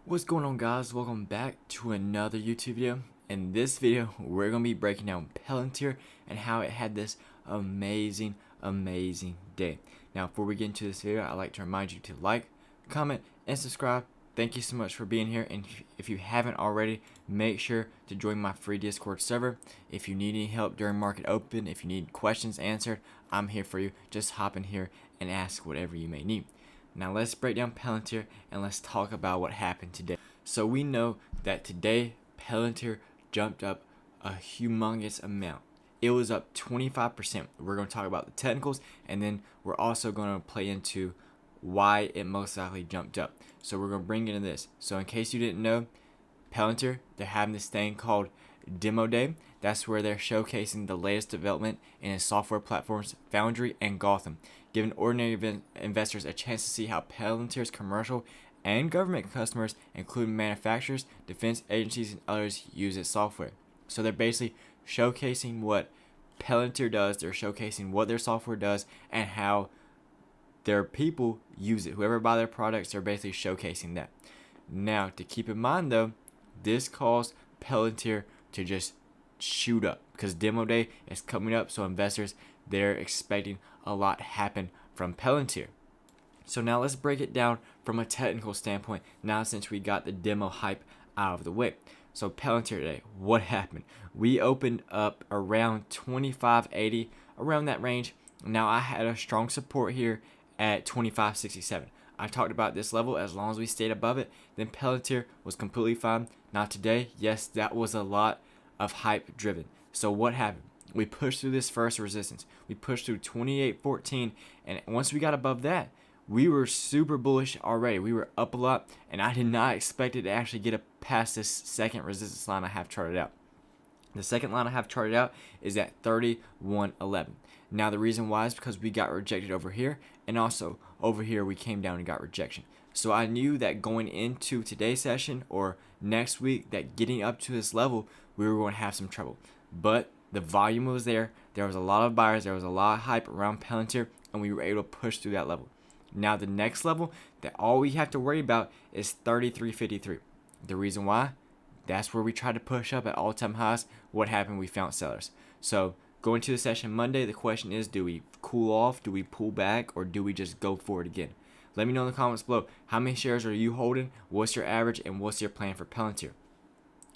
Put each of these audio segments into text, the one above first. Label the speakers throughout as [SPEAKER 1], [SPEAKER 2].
[SPEAKER 1] What's going on, guys? Welcome back to another YouTube video. In this video, we're going to be breaking down Palantir and how it had this amazing day. Now, before we get into this video, I'd like to remind you to like, comment, and subscribe. Thank you so much for being here, and if you haven't already, make sure to join my free Discord server. If you need any help during market open, if you need questions answered, I'm here for you. Just hop in here and ask whatever you may need. Now let's break down Palantir and let's talk about what happened today. So we know that today Palantir jumped up a humongous amount. It was up 25%. We're going to talk about the technicals, and then we're also going to play into why it most likely jumped up. So we're going to bring into this. So in case you didn't know, Palantir, they're having this thing called Demo Day. That's where they're showcasing the latest development in its software platforms Foundry and Gotham, giving ordinary investors a chance to see how Palantir's commercial and government customers, including manufacturers, defense agencies, and others, use its software. So they're basically showcasing what Palantir does, they're showcasing what their software does, and how their people use it. Whoever buy their products, they're basically showcasing that. Now, to keep in mind though, this caused Palantir to just shoot up because Demo Day is coming up, so investors, they're expecting a lot happen from Palantir. So now let's break it down from a technical standpoint now since we got the demo hype out of the way. So Palantir today, what happened? We opened up around 25.80, around that range. Now I had a strong support here at 25.67. I talked about this level. As long as we stayed above it, then Palantir was completely fine. Now today, yes, that was a lot of hype driven. So what happened? We pushed through this first resistance. We pushed through 28.14, and once we got above that, we were super bullish already. We were up a lot, and I did not expect it to actually get past this second resistance line I have charted out. The second line I have charted out is at 31.11. Now the reason why is because we got rejected over here, and also over here we came down and got rejection. So I knew that going into today's session or next week, that getting up to this level, we were going to have some trouble. But the volume was there. There was a lot of buyers. There was a lot of hype around Palantir, and we were able to push through that level. Now the next level, that all we have to worry about is 33.53. The reason why? That's where we tried to push up at all-time highs. What happened? We found sellers. So going to the session Monday, the question is, do we cool off, do we pull back, or do we just go for it again? Let me know in the comments below, how many shares are you holding, what's your average, and what's your plan for Palantir?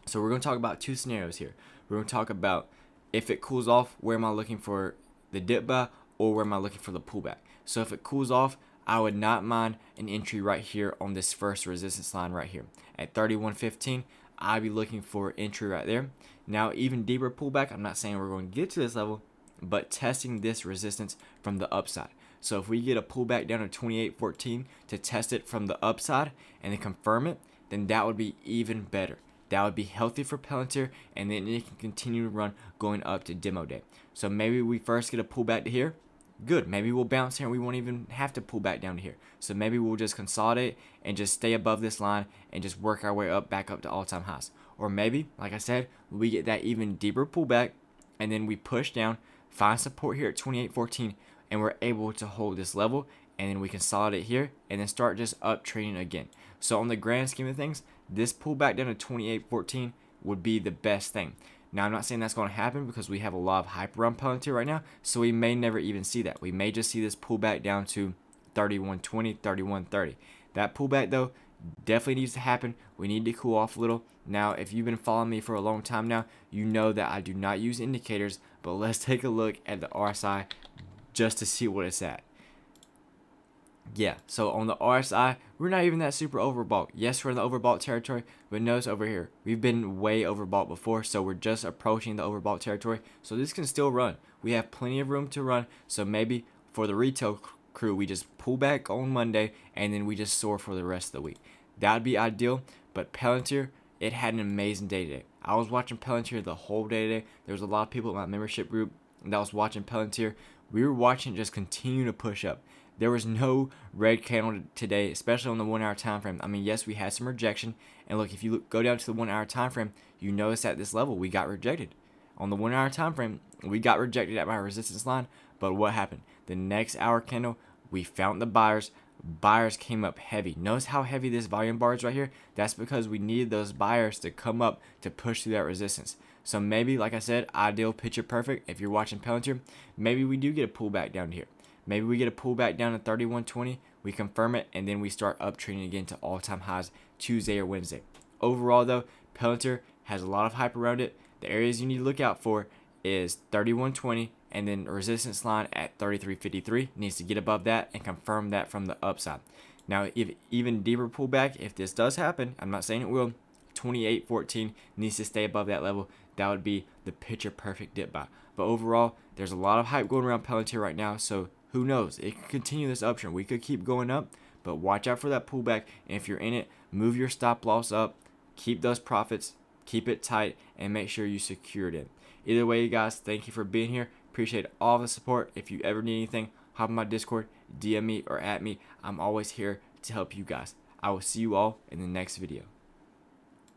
[SPEAKER 1] So we're going to talk about two scenarios here. We're going to talk about if it cools off, where am I looking for the dip buy, or where am I looking for the pullback? So if it cools off, I would not mind an entry right here on this first resistance line right here. At 31.15, I'd be looking for entry right there. Now, even deeper pullback, I'm not saying we're going to get to this level, but testing this resistance from the upside. So if we get a pullback down to 28.14 to test it from the upside and then confirm it, then that would be even better. That would be healthy for Palantir, and then it can continue to run going up to Demo Day. So maybe we first get a pullback to here. Good. Maybe we'll bounce here and we won't even have to pull back down to here. So maybe we'll just consolidate and just stay above this line and just work our way up back up to all-time highs. Or maybe, like I said, we get that even deeper pullback and then we push down, find support here at 28.14, and we're able to hold this level, and then we consolidate here and then start just up trading again. So on the grand scheme of things, this pullback down to 28.14 would be the best thing. Now, I'm not saying that's going to happen because we have a lot of hype around Palantir right now, so we may never even see that. We may just see this pullback down to 31.20, 31.30. That pullback, though, definitely needs to happen. We need to cool off a little. Now, if you've been following me for a long time now, you know that I do not use indicators, but let's take a look at the RSI just to see what it's at. Yeah, so on the RSI, we're not even that super overbought. Yes, we're in the overbought territory, but notice over here, we've been way overbought before, so we're just approaching the overbought territory. So this can still run. We have plenty of room to run, so maybe for the retail crew, we just pull back on Monday, and then we just soar for the rest of the week. That would be ideal, but Palantir, it had an amazing day today. I was watching Palantir the whole day today. There was a lot of people in my membership group that was watching Palantir. We were watching it just continue to push up. There was no red candle today, especially on the 1 hour time frame. I mean, yes, we had some rejection. And look, if you go down to the 1 hour time frame, you notice at this level, we got rejected. On the 1 hour time frame, we got rejected at my resistance line. But what happened? The next hour candle, we found the buyers. buyers came up heavy. Notice how heavy this volume bar is right here? That's because we needed those buyers to come up to push through that resistance. So maybe, like I said, ideal, picture perfect. If you're watching Palantir, maybe we do get a pullback down here. Maybe we get a pullback down to 31.20. We confirm it, and then we start up trending again to all-time highs Tuesday or Wednesday. Overall, though, Palantir has a lot of hype around it. The areas you need to look out for is 31.20, and then resistance line at 33.53 needs to get above that and confirm that from the upside. Now, if even deeper pullback, if this does happen, I'm not saying it will, 28.14 needs to stay above that level. That would be the picture perfect dip buy. But overall, there's a lot of hype going around Palantir right now, so who knows? It could continue this uptrend. We could keep going up, but watch out for that pullback. And if you're in it, move your stop loss up, keep those profits, keep it tight, and make sure you secure it in. Either way, you guys, thank you for being here. Appreciate all the support. If you ever need anything, hop on my Discord, DM me, or at me. I'm always here to help you guys. I will see you all in the next video.